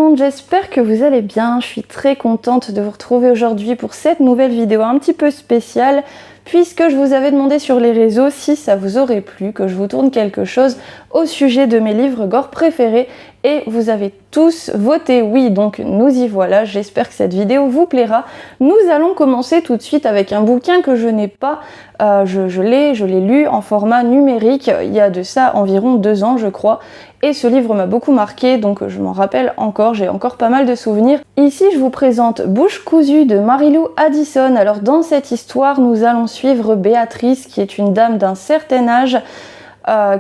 monde, j'espère que vous allez bien. Je suis très contente de vous retrouver aujourd'hui pour cette nouvelle vidéo un petit peu spéciale, puisque je vous avais demandé sur les réseaux si ça vous aurait plu que je vous tourne quelque chose au sujet de mes livres gore préférés, et vous avez tous voté oui, donc nous y voilà. J'espère que cette vidéo vous plaira. Nous allons commencer tout de suite avec un bouquin que je n'ai pas, je l'ai lu en format numérique il y a de ça environ 2 ans je crois, et ce livre m'a beaucoup marqué, donc je m'en rappelle encore, j'ai encore pas mal de souvenirs. Ici je vous présente Bouche cousue de Mary-Lou Addison. Alors dans cette histoire nous allons suivre Béatrice, qui est une dame d'un certain âge,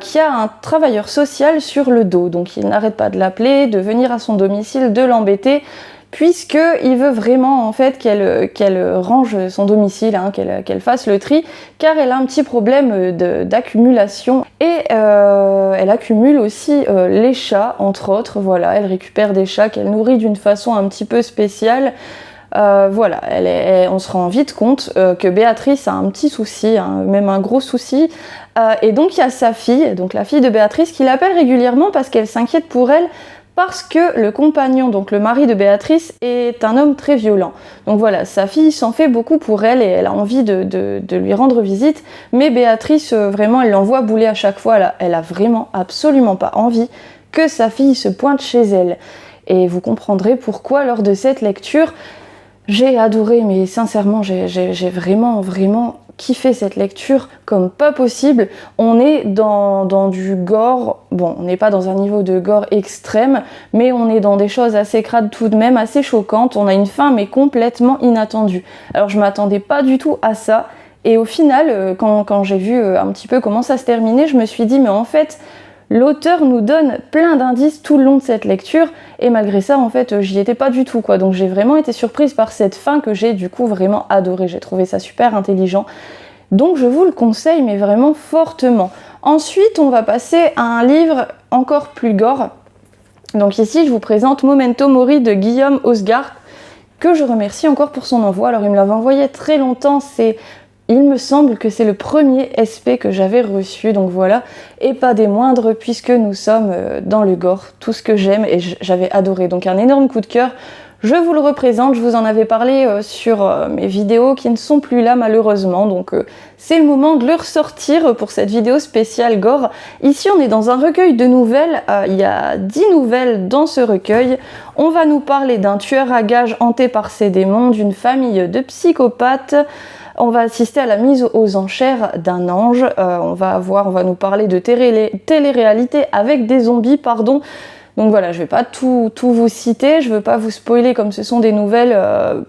qui a un travailleur social sur le dos, donc il n'arrête pas de l'appeler, de venir à son domicile, de l'embêter, puisqu'il veut vraiment en fait qu'elle range son domicile, hein, qu'elle fasse le tri, car elle a un petit problème d'accumulation, et elle accumule aussi les chats, entre autres. Voilà, elle récupère des chats qu'elle nourrit d'une façon un petit peu spéciale. Voilà, on se rend vite compte que Béatrice a un petit souci, hein, même un gros souci, et donc il y a sa fille, donc la fille de Béatrice, qui l'appelle régulièrement parce qu'elle s'inquiète pour elle, parce que le compagnon, donc le mari de Béatrice, est un homme très violent. Donc voilà, sa fille s'en fait beaucoup pour elle et elle a envie de lui rendre visite, mais Béatrice, vraiment, elle l'envoie bouler à chaque fois. Elle a vraiment absolument pas envie que sa fille se pointe chez elle. Et vous comprendrez pourquoi lors de cette lecture. J'ai adoré, mais sincèrement, j'ai vraiment kiffé cette lecture comme pas possible. On est dans du gore, bon, on n'est pas dans un niveau de gore extrême, mais on est dans des choses assez crades tout de même, assez choquantes. On a une fin, mais complètement inattendue. Alors je m'attendais pas du tout à ça, et au final, quand j'ai vu un petit peu comment ça se terminait, je me suis dit, mais en fait, l'auteur nous donne plein d'indices tout le long de cette lecture, et malgré ça, en fait, j'y étais pas du tout, quoi. Donc j'ai vraiment été surprise par cette fin que j'ai du coup vraiment adorée. J'ai trouvé ça super intelligent. Donc je vous le conseille, mais vraiment fortement. Ensuite, on va passer à un livre encore plus gore. Donc ici, je vous présente Memento Mori de Guillaume Osgart, que je remercie encore pour son envoi. Alors il me l'avait envoyé très longtemps, il me semble que c'est le premier SP que j'avais reçu, donc voilà, et pas des moindres, puisque nous sommes dans le gore, tout ce que j'aime, et j'avais adoré, donc un énorme coup de cœur. Je vous le représente, je vous en avais parlé sur mes vidéos qui ne sont plus là malheureusement, donc c'est le moment de le ressortir pour cette vidéo spéciale gore. Ici on est dans un recueil de nouvelles, il y a 10 nouvelles dans ce recueil. On va nous parler d'un tueur à gages hanté par ses démons, d'une famille de psychopathes. On va assister à la mise aux enchères d'un ange, on va nous parler de télé-réalité avec des zombies, pardon. Donc voilà, je vais pas tout vous citer, je veux pas vous spoiler comme ce sont des nouvelles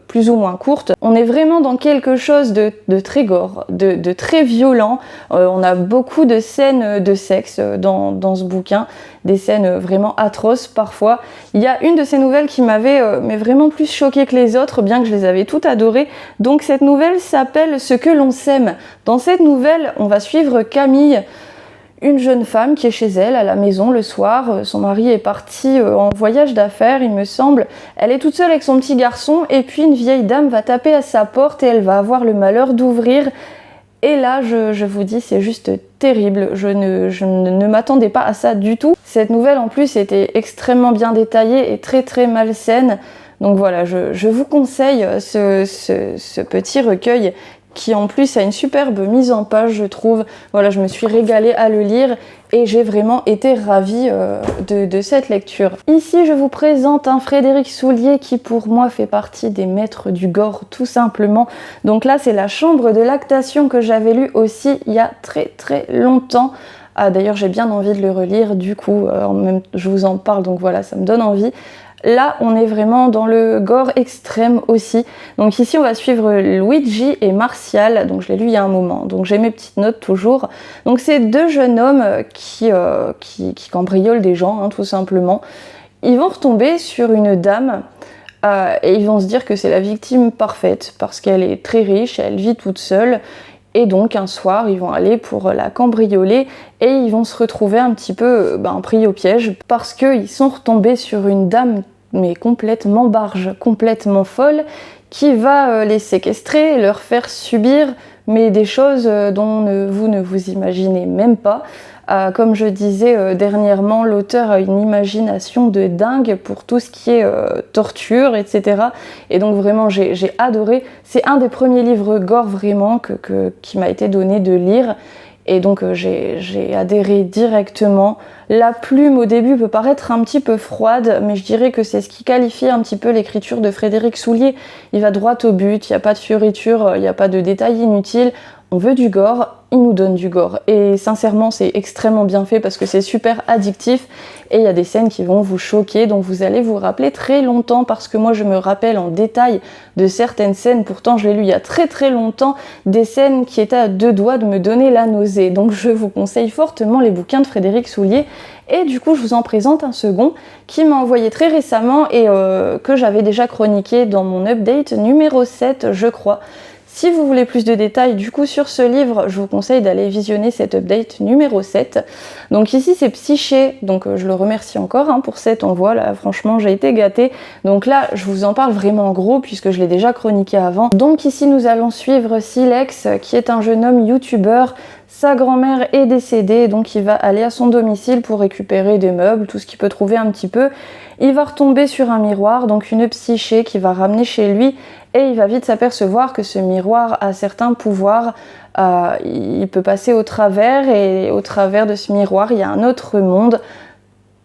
plus ou moins courtes. On est vraiment dans quelque chose de très gore, de très violent. On a beaucoup de scènes de sexe dans ce bouquin, des scènes vraiment atroces parfois. Il y a une de ces nouvelles qui m'avait mais vraiment plus choquée que les autres, bien que je les avais toutes adorées. Donc cette nouvelle s'appelle Ce que l'on sème. Dans cette nouvelle, on va suivre Camille, une jeune femme qui est chez elle à la maison le soir. Son mari est parti en voyage d'affaires, il me semble. Elle est toute seule avec son petit garçon, et puis une vieille dame va taper à sa porte et elle va avoir le malheur d'ouvrir. Et là, je vous dis, c'est juste terrible. Je ne m'attendais pas à ça du tout. Cette nouvelle en plus était extrêmement bien détaillée et très malsaine. Donc voilà, je vous conseille ce petit recueil, qui en plus a une superbe mise en page, je trouve. Voilà, je me suis régalée à le lire et j'ai vraiment été ravie de cette lecture. Ici, je vous présente un Frédéric Soulier qui, pour moi, fait partie des maîtres du gore, tout simplement. Donc là, c'est La Chambre de lactation que j'avais lu aussi il y a très longtemps. Ah, d'ailleurs, j'ai bien envie de le relire, du coup, je vous en parle, donc voilà, ça me donne envie. Là, on est vraiment dans le gore extrême aussi. Donc ici, on va suivre Luigi et Martial. Donc je l'ai lu il y a un moment. Donc j'ai mes petites notes toujours. Donc c'est 2 jeunes hommes qui cambriolent des gens, hein, tout simplement. Ils vont retomber sur une dame et ils vont se dire que c'est la victime parfaite parce qu'elle est très riche, elle vit toute seule. Et donc un soir, ils vont aller pour la cambrioler et ils vont se retrouver un petit peu pris au piège parce qu'ils sont retombés sur une dame mais complètement barge, complètement folle, qui va les séquestrer et leur faire subir mais des choses dont vous ne vous imaginez même pas. Comme je disais dernièrement, l'auteur a une imagination de dingue pour tout ce qui est torture, etc. Et donc vraiment j'ai adoré. C'est un des premiers livres gore vraiment qui m'a été donné de lire. Et donc j'ai adhéré directement. La plume au début peut paraître un petit peu froide, mais je dirais que c'est ce qui qualifie un petit peu l'écriture de Frédéric Soulier. Il va droit au but, il n'y a pas de fioritures, il n'y a pas de détails inutiles. On veut du gore, il nous donne du gore. Et sincèrement, c'est extrêmement bien fait parce que c'est super addictif et il y a des scènes qui vont vous choquer, dont vous allez vous rappeler très longtemps parce que moi je me rappelle en détail de certaines scènes, pourtant je l'ai lu il y a très très longtemps, des scènes qui étaient à deux doigts de me donner la nausée. Donc je vous conseille fortement les bouquins de Frédéric Soulier. Et du coup, je vous en présente un second qui m'a envoyé très récemment et que j'avais déjà chroniqué dans mon update numéro 7, je crois. Si vous voulez plus de détails du coup sur ce livre, je vous conseille d'aller visionner cet update numéro 7. Donc ici c'est Psyché, donc je le remercie encore pour cet envoi, là franchement j'ai été gâtée. Donc là je vous en parle vraiment en gros puisque je l'ai déjà chroniqué avant. Donc ici nous allons suivre Silex qui est un jeune homme youtubeur. Sa grand-mère est décédée, donc il va aller à son domicile pour récupérer des meubles, tout ce qu'il peut trouver un petit peu. Il va retomber sur un miroir, donc une psyché qui va ramener chez lui, et il va vite s'apercevoir que ce miroir a certains pouvoirs. Il peut passer au travers, et au travers de ce miroir, il y a un autre monde,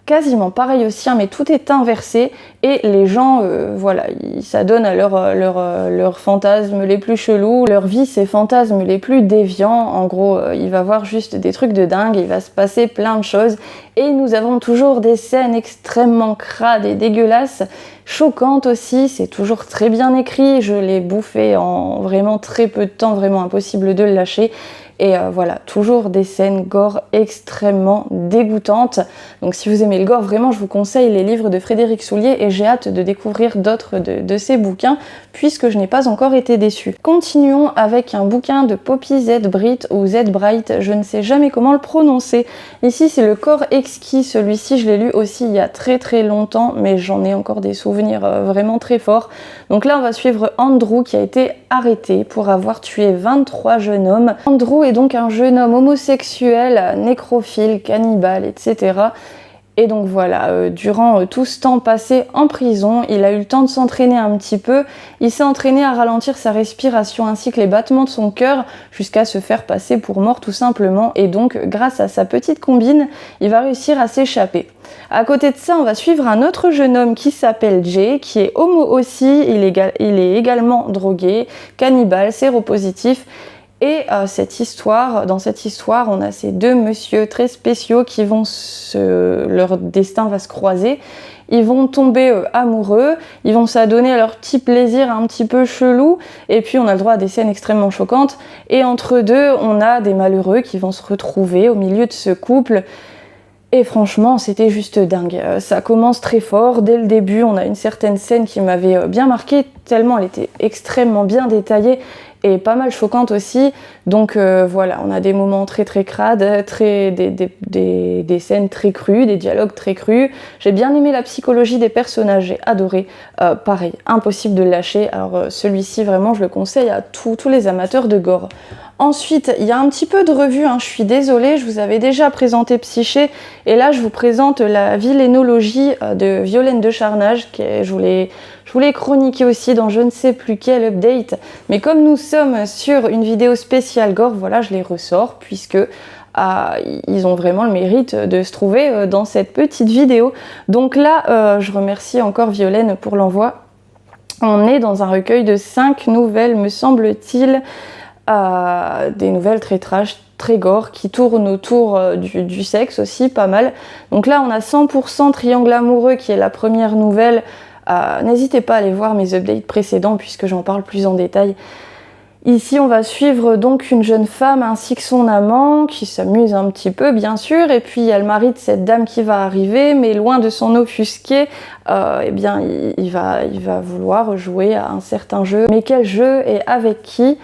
quasiment pareil au sien, mais tout est inversé et les gens, voilà, ils s'adonnent à leurs fantasmes les plus chelous, leur vie, ses fantasmes les plus déviants. En gros, il va voir juste des trucs de dingue, il va se passer plein de choses et nous avons toujours des scènes extrêmement crades et dégueulasses, choquantes aussi, c'est toujours très bien écrit, je l'ai bouffé en vraiment très peu de temps, vraiment impossible de le lâcher. Et voilà, toujours des scènes gore extrêmement dégoûtantes. Donc si vous aimez le gore, vraiment je vous conseille les livres de Frédéric Soulier et j'ai hâte de découvrir d'autres de ses bouquins puisque je n'ai pas encore été déçue. Continuons avec un bouquin de Poppy Z Bright ou Z Bright, je ne sais jamais comment le prononcer. Ici c'est Le corps exquis, celui-ci je l'ai lu aussi il y a très très longtemps mais j'en ai encore des souvenirs vraiment très forts. Donc là on va suivre Andrew qui a été arrêté pour avoir tué 23 jeunes hommes. Andrew est donc un jeune homme homosexuel, nécrophile, cannibale, etc. Et donc voilà, durant tout ce temps passé en prison, il a eu le temps de s'entraîner un petit peu. Il s'est entraîné à ralentir sa respiration ainsi que les battements de son cœur jusqu'à se faire passer pour mort tout simplement. Et donc grâce à sa petite combine, il va réussir à s'échapper. À côté de ça, on va suivre un autre jeune homme qui s'appelle Jay, qui est homo aussi, il est également drogué, cannibale, séropositif. Et dans cette histoire, on a ces deux messieurs très spéciaux qui vont leur destin va se croiser. Ils vont tomber amoureux, ils vont s'adonner à leur petit plaisir un petit peu chelou, et puis on a le droit à des scènes extrêmement choquantes. Et entre deux, on a des malheureux qui vont se retrouver au milieu de ce couple. Et franchement, c'était juste dingue. Ça commence très fort. Dès le début, on a une certaine scène qui m'avait bien marquée, tellement elle était extrêmement bien détaillée et pas mal choquante aussi. Donc voilà, on a des moments très très crades, des scènes très crues, des dialogues très crus. J'ai bien aimé la psychologie des personnages, j'ai adoré. Pareil, impossible de le lâcher. Alors celui-ci, vraiment, je le conseille à tous les amateurs de gore. Ensuite, il y a un petit peu de revue, je suis désolée, je vous avais déjà présenté Psyché, et là je vous présente la villénologie de Violaine de Charnage, je voulais chroniquer aussi dans je ne sais plus quel update, mais comme nous sommes sur une vidéo spéciale gore, voilà, je les ressors, puisque ils ont vraiment le mérite de se trouver dans cette petite vidéo. Donc là, je remercie encore Violaine pour l'envoi. On est dans un recueil de 5 nouvelles, me semble-t-il, des nouvelles très trash, très gore, qui tournent autour du sexe aussi, pas mal. Donc là, on a 100% Triangle amoureux, qui est la première nouvelle. N'hésitez pas à aller voir mes updates précédents, puisque j'en parle plus en détail. Ici, on va suivre donc une jeune femme ainsi que son amant, qui s'amuse un petit peu, bien sûr, et puis il y a le mari de cette dame qui va arriver, mais loin de s'en offusquer, eh bien, il va vouloir jouer à un certain jeu. Mais quel jeu et avec qui ?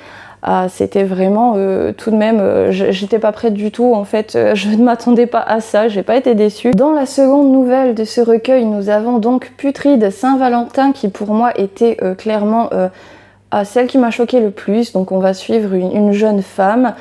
C'était vraiment tout de même, j'étais pas prête du tout en fait, je ne m'attendais pas à ça, j'ai pas été déçue. Dans la seconde nouvelle de ce recueil, nous avons donc Putride Saint-Valentin qui pour moi était clairement Celle qui m'a choquée le plus, donc on va suivre une jeune femme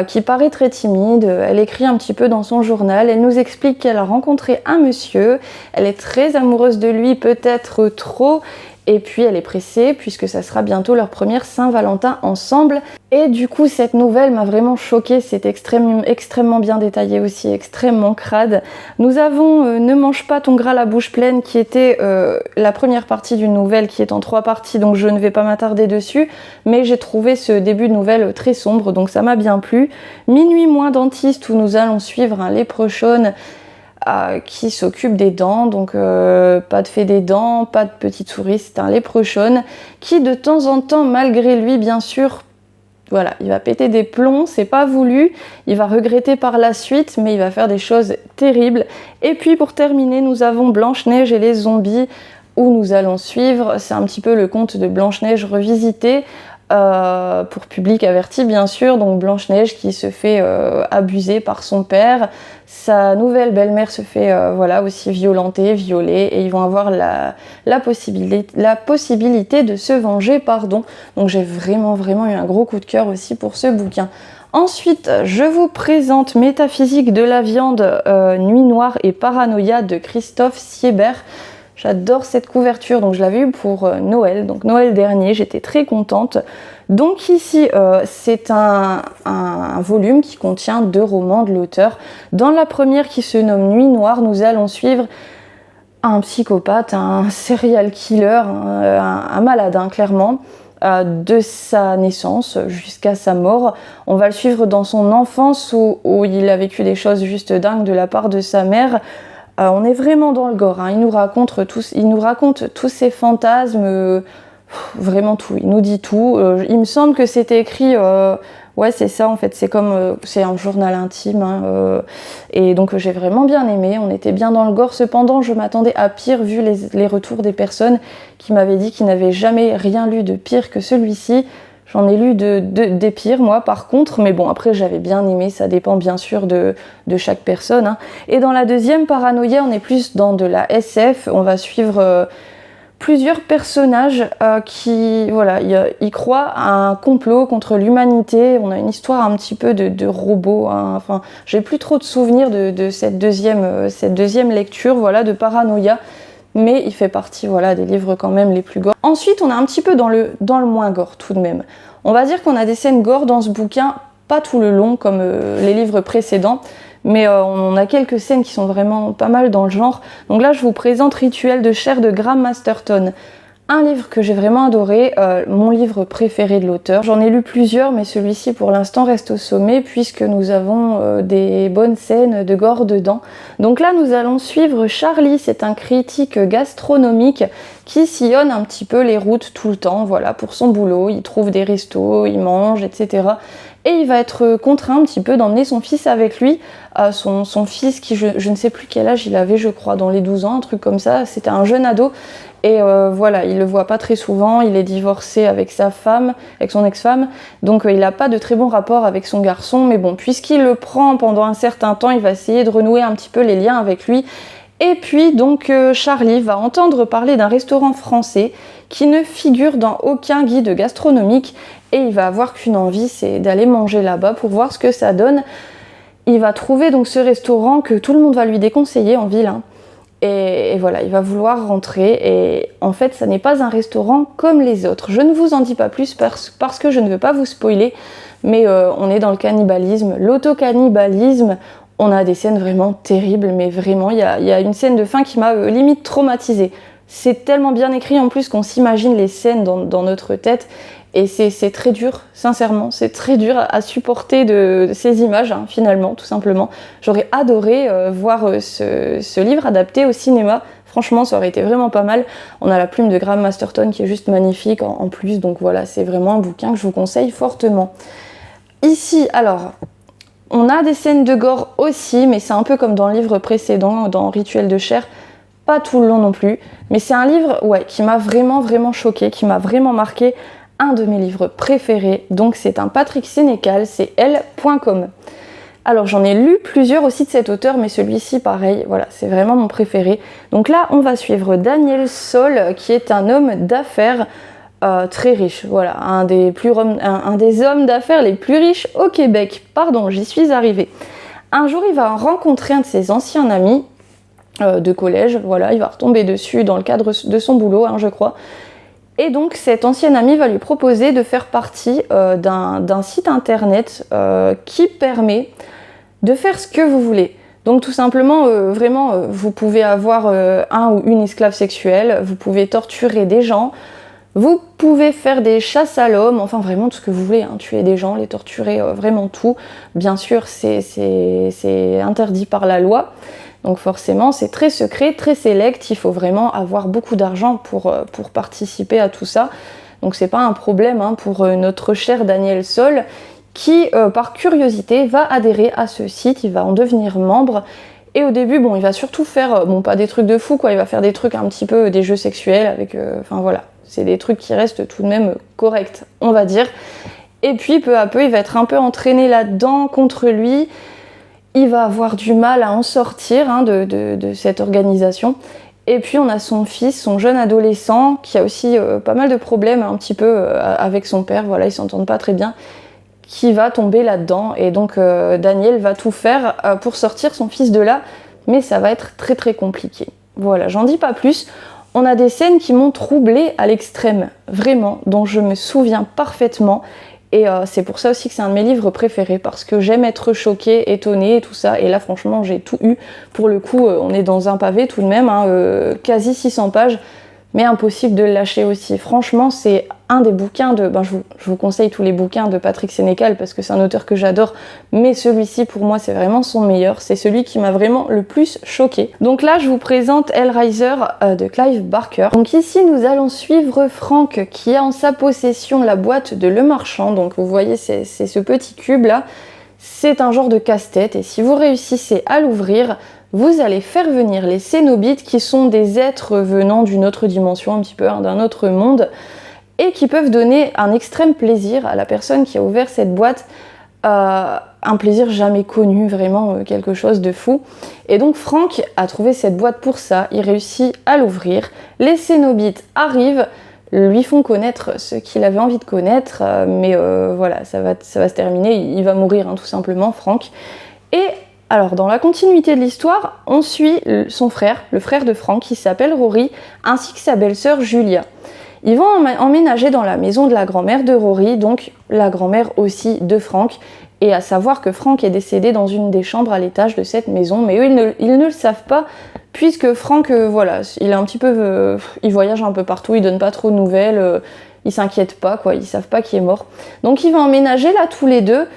qui paraît très timide. Elle écrit un petit peu dans son journal, elle nous explique qu'elle a rencontré un monsieur, elle est très amoureuse de lui, peut-être trop, et puis elle est pressée puisque ça sera bientôt leur première Saint-Valentin ensemble. Et du coup cette nouvelle m'a vraiment choquée, c'est extrêmement bien détaillé aussi, extrêmement crade. Nous avons Ne mange pas ton gras la bouche pleine qui était la première partie d'une nouvelle qui est en 3 parties, donc je ne vais pas m'attarder dessus, mais j'ai trouvé ce début de nouvelle très sombre, donc ça m'a bien plu. Minuit moins dentiste où nous allons suivre un léprechaune qui s'occupe des dents, donc pas de fée des dents, pas de petite souris, c'est un léprechaune qui de temps en temps, malgré lui bien sûr, voilà, il va péter des plombs, c'est pas voulu, il va regretter par la suite, mais il va faire des choses terribles. Et puis pour terminer, nous avons Blanche-Neige et les zombies, où nous allons suivre, c'est un petit peu le conte de Blanche-Neige revisité, pour public averti bien sûr, donc Blanche-Neige qui se fait abuser par son père, sa nouvelle belle-mère se fait voilà, aussi violenter, violer, et ils vont avoir la possibilité de se venger, pardon. Donc j'ai vraiment eu un gros coup de cœur aussi pour ce bouquin. Ensuite, je vous présente Métaphysique de la viande, Nuit noire et paranoïa de Christophe Siebert. J'adore cette couverture, donc je l'avais eu pour Noël, donc Noël dernier, j'étais très contente. Donc ici, c'est un volume qui contient 2 romans de l'auteur. Dans la première qui se nomme Nuit noire, nous allons suivre un psychopathe, un serial killer, un malade, hein, clairement, de sa naissance jusqu'à sa mort. On va le suivre dans son enfance où il a vécu des choses juste dingues de la part de sa mère. On est vraiment dans le gore, hein. Il nous raconte tous ses fantasmes, vraiment tout, il nous dit tout. Il me semble que c'était écrit, ouais c'est ça en fait, c'est un journal intime, hein, et donc j'ai vraiment bien aimé, on était bien dans le gore. Cependant je m'attendais à pire vu les retours des personnes qui m'avaient dit qu'ils n'avaient jamais rien lu de pire que celui-ci. J'en ai lu des pires, moi, par contre, mais bon, après, j'avais bien aimé, ça dépend bien sûr de chaque personne, hein. Et dans la deuxième, Paranoïa, on est plus dans de la SF, on va suivre plusieurs personnages qui, voilà, ils croient à un complot contre l'humanité. On a une histoire un petit peu de robots, hein. Enfin, j'ai plus trop de souvenirs de cette deuxième lecture, voilà, de Paranoïa. Mais il fait partie, voilà, des livres quand même les plus gore. Ensuite, on est un petit peu dans le moins gore tout de même. On va dire qu'on a des scènes gore dans ce bouquin, pas tout le long comme les livres précédents, mais on a quelques scènes qui sont vraiment pas mal dans le genre. Donc là, je vous présente Rituel de chair de Graham Masterton. Un livre que j'ai vraiment adoré, mon livre préféré de l'auteur. J'en ai lu plusieurs, mais celui-ci pour l'instant reste au sommet puisque nous avons des bonnes scènes de gore dedans. Donc là, nous allons suivre Charlie, c'est un critique gastronomique qui sillonne un petit peu les routes tout le temps, voilà, pour son boulot. Il trouve des restos, il mange, etc. Et il va être contraint un petit peu d'emmener son fils avec lui, son fils qui, je ne sais plus quel âge il avait, je crois, dans les 12 ans, un truc comme ça. C'était un jeune ado. Et voilà, il le voit pas très souvent, il est divorcé avec sa femme, avec son ex-femme, donc il n'a pas de très bon rapport avec son garçon, mais bon, puisqu'il le prend pendant un certain temps, il va essayer de renouer un petit peu les liens avec lui. Et puis donc Charlie va entendre parler d'un restaurant français qui ne figure dans aucun guide gastronomique, et il va avoir qu'une envie, c'est d'aller manger là-bas pour voir ce que ça donne. Il va trouver donc ce restaurant que tout le monde va lui déconseiller en ville, hein. Et voilà, il va vouloir rentrer, et en fait ça n'est pas un restaurant comme les autres. Je ne vous en dis pas plus parce que je ne veux pas vous spoiler, mais on est dans le cannibalisme, l'autocannibalisme. On a des scènes vraiment terribles, mais vraiment, il y a une scène de fin qui m'a limite traumatisée. C'est tellement bien écrit en plus qu'on s'imagine les scènes dans notre tête, et c'est très dur, sincèrement, c'est très dur à supporter de ces images, hein, finalement, tout simplement. J'aurais adoré voir ce livre adapté au cinéma. Franchement, ça aurait été vraiment pas mal. On a la plume de Graham Masterton qui est juste magnifique en plus, donc voilà, c'est vraiment un bouquin que je vous conseille fortement. Ici, alors, on a des scènes de gore aussi, mais c'est un peu comme dans le livre précédent, dans Rituel de chair, pas tout le long non plus, mais c'est un livre, ouais, qui m'a vraiment choquée, qui m'a vraiment marqué. Un de mes livres préférés, donc c'est un Patrick Sénécal, c'est elle.com. Alors j'en ai lu plusieurs aussi de cet auteur, mais celui-ci pareil, voilà, c'est vraiment mon préféré. Donc là on va suivre Daniel Sol, qui est un homme d'affaires très riche, voilà, un des hommes d'affaires les plus riches au Québec. Pardon, j'y suis arrivée. Un jour, il va rencontrer un de ses anciens amis de collège, voilà, il va retomber dessus dans le cadre de son boulot, je crois. Et donc cet ancien ami va lui proposer de faire partie d'un site internet qui permet de faire ce que vous voulez. Donc tout simplement, vous pouvez avoir un ou une esclave sexuelle, vous pouvez torturer des gens, vous pouvez faire des chasses à l'homme, enfin vraiment tout ce que vous voulez, tuer des gens, les torturer, vraiment tout. Bien sûr, c'est interdit par la loi. Donc forcément, c'est très secret, très sélect, il faut vraiment avoir beaucoup d'argent pour participer à tout ça. Donc c'est pas un problème pour notre cher Daniel Sol, qui, par curiosité, va adhérer à ce site, il va en devenir membre. Et au début, il va surtout faire, pas des trucs de fou, quoi, il va faire des trucs un petit peu, des jeux sexuels, avec, voilà, c'est des trucs qui restent tout de même corrects, on va dire. Et puis, peu à peu, il va être un peu entraîné là-dedans, contre lui. Il va avoir du mal à en sortir de cette organisation. Et puis on a son fils, son jeune adolescent, qui a aussi pas mal de problèmes un petit peu avec son père, voilà, ils s'entendent pas très bien, qui va tomber là-dedans. Et donc Daniel va tout faire pour sortir son fils de là, mais ça va être très très compliqué. Voilà, j'en dis pas plus. On a des scènes qui m'ont troublée à l'extrême, vraiment, dont je me souviens parfaitement. Et c'est pour ça aussi que c'est un de mes livres préférés, parce que j'aime être choquée, étonnée et tout ça. Et là, franchement, j'ai tout eu. Pour le coup, on est dans un pavé tout de même, quasi 600 pages, mais impossible de le lâcher aussi. Franchement, c'est un des bouquins de... je vous conseille tous les bouquins de Patrick Sénécal, parce que c'est un auteur que j'adore, mais celui-ci, pour moi, c'est vraiment son meilleur. C'est celui qui m'a vraiment le plus choquée. Donc là, je vous présente Hellraiser de Clive Barker. Donc ici, nous allons suivre Frank, qui a en sa possession la boîte de Le Marchand. Donc vous voyez, c'est ce petit cube-là. C'est un genre de casse-tête, et si vous réussissez à l'ouvrir, vous allez faire venir les Cénobites, qui sont des êtres venant d'une autre dimension, un petit peu d'un autre monde, et qui peuvent donner un extrême plaisir à la personne qui a ouvert cette boîte, un plaisir jamais connu, vraiment quelque chose de fou. Et donc Frank a trouvé cette boîte pour ça, il réussit à l'ouvrir, les Cénobites arrivent, lui font connaître ce qu'il avait envie de connaître, mais voilà, ça va se terminer, il va mourir tout simplement, Frank. Et alors, dans la continuité de l'histoire, on suit son frère, le frère de Frank, qui s'appelle Rory, ainsi que sa belle-sœur Julia. Ils vont emménager dans la maison de la grand-mère de Rory, donc la grand-mère aussi de Frank, et à savoir que Frank est décédé dans une des chambres à l'étage de cette maison, mais eux, ils ne le savent pas, puisque Frank, voilà, il est un petit peu... il voyage un peu partout, il donne pas trop de nouvelles, ils s'inquiètent pas, quoi, ils savent pas qui est mort. Donc ils vont emménager là tous les deux.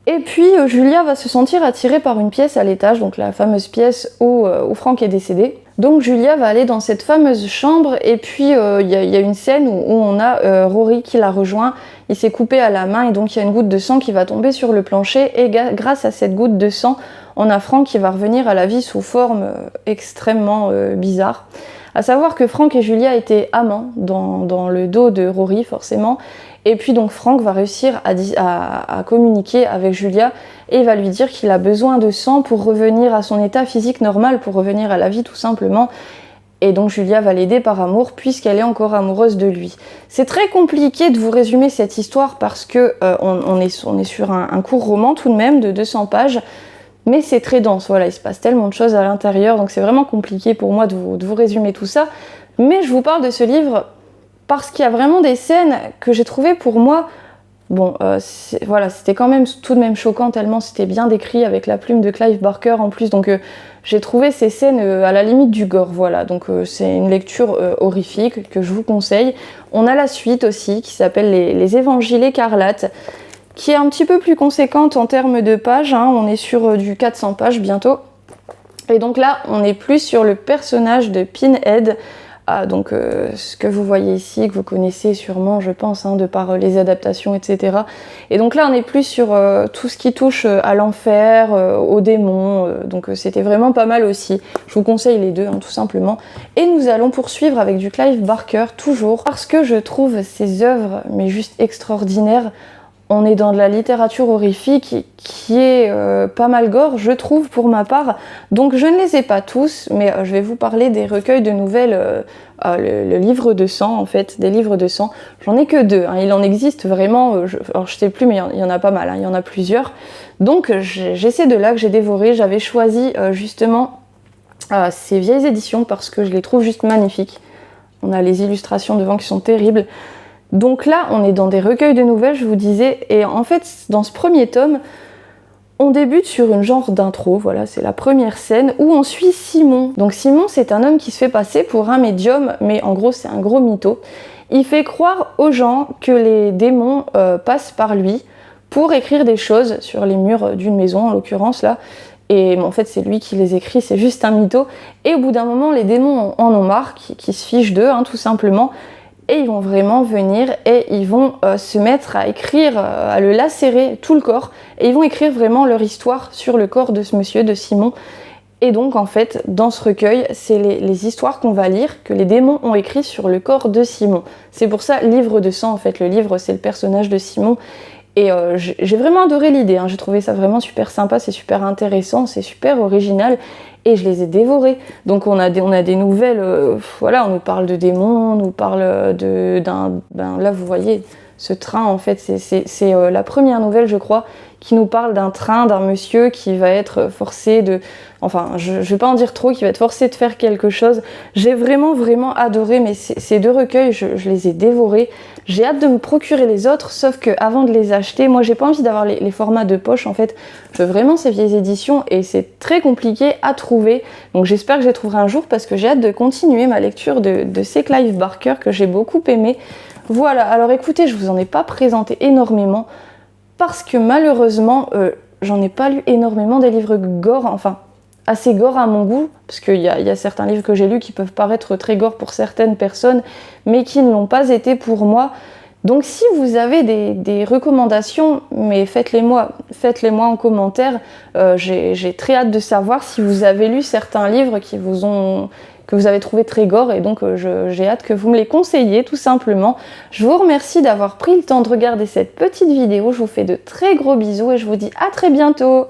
Et puis Julia va se sentir attirée par une pièce à l'étage, donc la fameuse pièce où Frank est décédé. Donc Julia va aller dans cette fameuse chambre, et puis il y a une scène où on a Rory qui la rejoint. Il s'est coupé à la main, et donc il y a une goutte de sang qui va tomber sur le plancher, et grâce à cette goutte de sang, on a Frank qui va revenir à la vie sous forme extrêmement bizarre. À savoir que Frank et Julia étaient amants dans le dos de Rory, forcément. Et puis donc Frank va réussir à communiquer avec Julia, et il va lui dire qu'il a besoin de sang pour revenir à son état physique normal, pour revenir à la vie tout simplement. Et donc Julia va l'aider par amour, puisqu'elle est encore amoureuse de lui. C'est très compliqué de vous résumer cette histoire, parce que on est sur un court roman tout de même de 200 pages, mais c'est très dense, voilà, il se passe tellement de choses à l'intérieur, donc c'est vraiment compliqué pour moi de vous résumer tout ça. Mais je vous parle de ce livre parce qu'il y a vraiment des scènes que j'ai trouvées pour moi, voilà, c'était quand même tout de même choquant, tellement c'était bien décrit avec la plume de Clive Barker en plus, donc j'ai trouvé ces scènes à la limite du gore, voilà, donc c'est une lecture horrifique que je vous conseille. On a la suite aussi qui s'appelle les Évangiles écarlates, qui est un petit peu plus conséquente en termes de pages, on est sur du 400 pages bientôt. Et donc là, on est plus sur le personnage de Pinhead, donc ce que vous voyez ici, que vous connaissez sûrement, je pense, de par les adaptations, etc. Et donc là, on est plus sur tout ce qui touche à l'enfer, aux démons, donc c'était vraiment pas mal aussi. Je vous conseille les deux, tout simplement. Et nous allons poursuivre avec du Clive Barker, toujours, parce que je trouve ses œuvres, mais juste extraordinaires. On est dans de la littérature horrifique qui est pas mal gore, je trouve, pour ma part. Donc je ne les ai pas tous, mais je vais vous parler des recueils de nouvelles, le livre de sang, en fait, des livres de sang. J'en ai que 2, hein. Il en existe vraiment, alors je sais plus, mais il y en a pas mal, hein. Il y en a plusieurs. Donc j'ai ces 2-là que j'ai dévorés. J'avais choisi justement ces vieilles éditions parce que je les trouve juste magnifiques. On a les illustrations devant qui sont terribles. Donc là, on est dans des recueils de nouvelles, je vous disais, et en fait, dans ce premier tome, on débute sur une genre d'intro, voilà, c'est la première scène, où on suit Simon. Donc Simon, c'est un homme qui se fait passer pour un médium, mais en gros, c'est un gros mytho. Il fait croire aux gens que les démons passent par lui pour écrire des choses sur les murs d'une maison, en l'occurrence là, et en fait, c'est lui qui les écrit, c'est juste un mytho. Et au bout d'un moment, les démons en ont marre, qui se fichent d'eux, hein, tout simplement. Et ils vont vraiment venir et ils vont se mettre à écrire, à le lacérer tout le corps. Et ils vont écrire vraiment leur histoire sur le corps de ce monsieur, de Simon. Et donc en fait, dans ce recueil, c'est les histoires qu'on va lire, que les démons ont écrit sur le corps de Simon. C'est pour ça, livre de sang, en fait, le livre, c'est le personnage de Simon. Et j'ai vraiment adoré l'idée, hein. J'ai trouvé ça vraiment super sympa, c'est super intéressant, c'est super original. Et je les ai dévorés. Donc on a des nouvelles, voilà, on nous parle de démons, on nous parle là vous voyez, ce train en fait, c'est la première nouvelle je crois, qui nous parle d'un train, d'un monsieur qui va être forcé de, enfin je vais pas en dire trop, qui va être forcé de faire quelque chose. J'ai vraiment adoré, mais ces 2 recueils, je les ai dévorés. J'ai hâte de me procurer les autres, sauf que avant de les acheter, moi j'ai pas envie d'avoir les formats de poche en fait. Je veux vraiment ces vieilles éditions et c'est très compliqué à trouver. Donc j'espère que je les trouverai un jour parce que j'ai hâte de continuer ma lecture de ces Clive Barker que j'ai beaucoup aimé. Voilà, alors écoutez, je vous en ai pas présenté énormément parce que malheureusement, j'en ai pas lu énormément des livres gore, enfin assez gore à mon goût, parce qu'il y a certains livres que j'ai lus qui peuvent paraître très gore pour certaines personnes, mais qui ne l'ont pas été pour moi. Donc si vous avez des recommandations, mais faites-les moi en commentaire. J'ai très hâte de savoir si vous avez lu certains livres que vous avez trouvé très gore, et donc j'ai hâte que vous me les conseilliez tout simplement. Je vous remercie d'avoir pris le temps de regarder cette petite vidéo, je vous fais de très gros bisous et je vous dis à très bientôt.